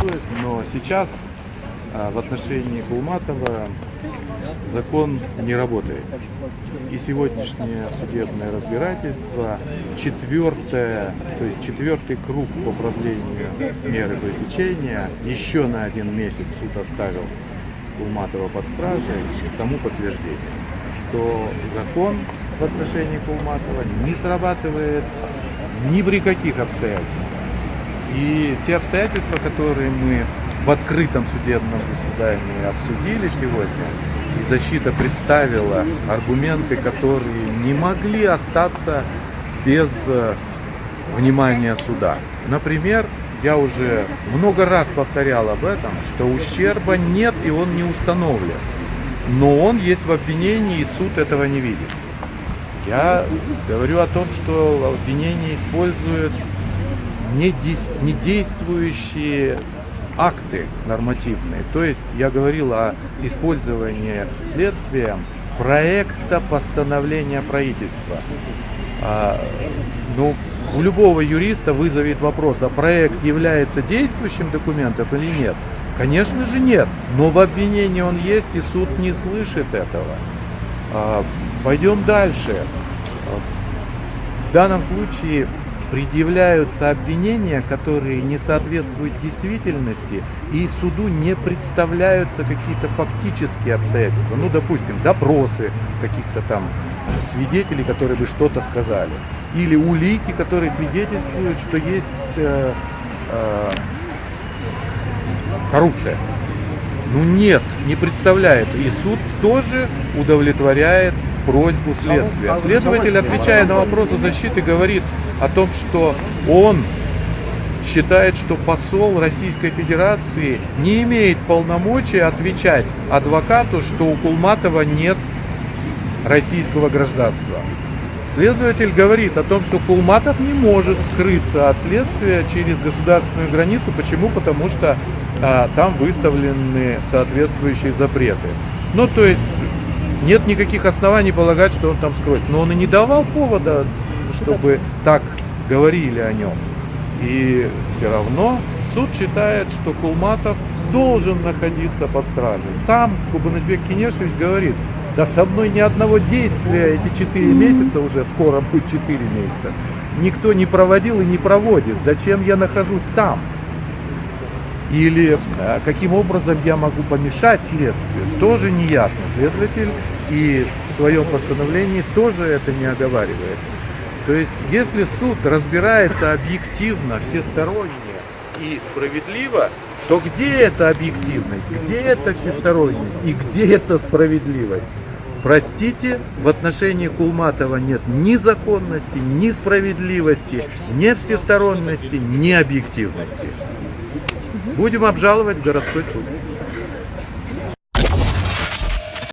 существует, но сейчас в отношении Кулматова закон не работает. И сегодняшнее судебное разбирательство, четвертый круг по продлению меры пресечения, еще на 1 месяц суд оставил Кулматова под стражей, тому подтверждение, что закон в отношении Кулматова не срабатывает ни при каких обстоятельствах. И те обстоятельства, которые мы в открытом судебном заседании обсудили сегодня, и защита представила аргументы, которые не могли остаться без внимания суда. Например, я уже много раз повторял об этом, что ущерба нет и он не установлен. Но он есть в обвинении, и суд этого не видит. Я говорю о том, что обвинение использует недействующие акты нормативные. То есть я говорил о использовании следствием проекта постановления правительства. У любого юриста вызовет вопрос, а проект является действующим документом или нет? Конечно же нет, но в обвинении он есть, и суд не слышит этого. Пойдем дальше. В данном случае предъявляются обвинения, которые не соответствуют действительности, и суду не представляются какие-то фактические обстоятельства. Допустим, запросы каких-то там свидетелей, которые бы что-то сказали, или улики, которые свидетельствуют, что есть коррупция. Нет, не представляется. И суд тоже удовлетворяет просьбу следствия. Следователь, отвечая на вопросы защиты, говорит о том, что он считает, что посол Российской Федерации не имеет полномочий отвечать адвокату, что у Кулматова нет российского гражданства. Следователь говорит о том, что Кулматов не может скрыться от следствия через государственную границу. Почему? Потому что там выставлены соответствующие запреты. То есть нет никаких оснований полагать, что он там скроется. Но он и не давал повода, чтобы так говорили о нем. И все равно суд считает, что Кулматов должен находиться под стражей. Сам Кубанычбек Кенешевич говорит, да со мной ни одного действия эти 4 месяца, уже скоро будет 4 месяца, никто не проводил и не проводит. Зачем я нахожусь там? Или каким образом я могу помешать следствию, тоже не ясно. Следователь и в своем постановлении тоже это не оговаривает. То есть, если суд разбирается объективно, всесторонне и справедливо, то где эта объективность, где эта всесторонность и где эта справедливость? Простите, в отношении Кулматова нет ни законности, ни справедливости, ни всесторонности, ни объективности. Будем обжаловать в городской суд.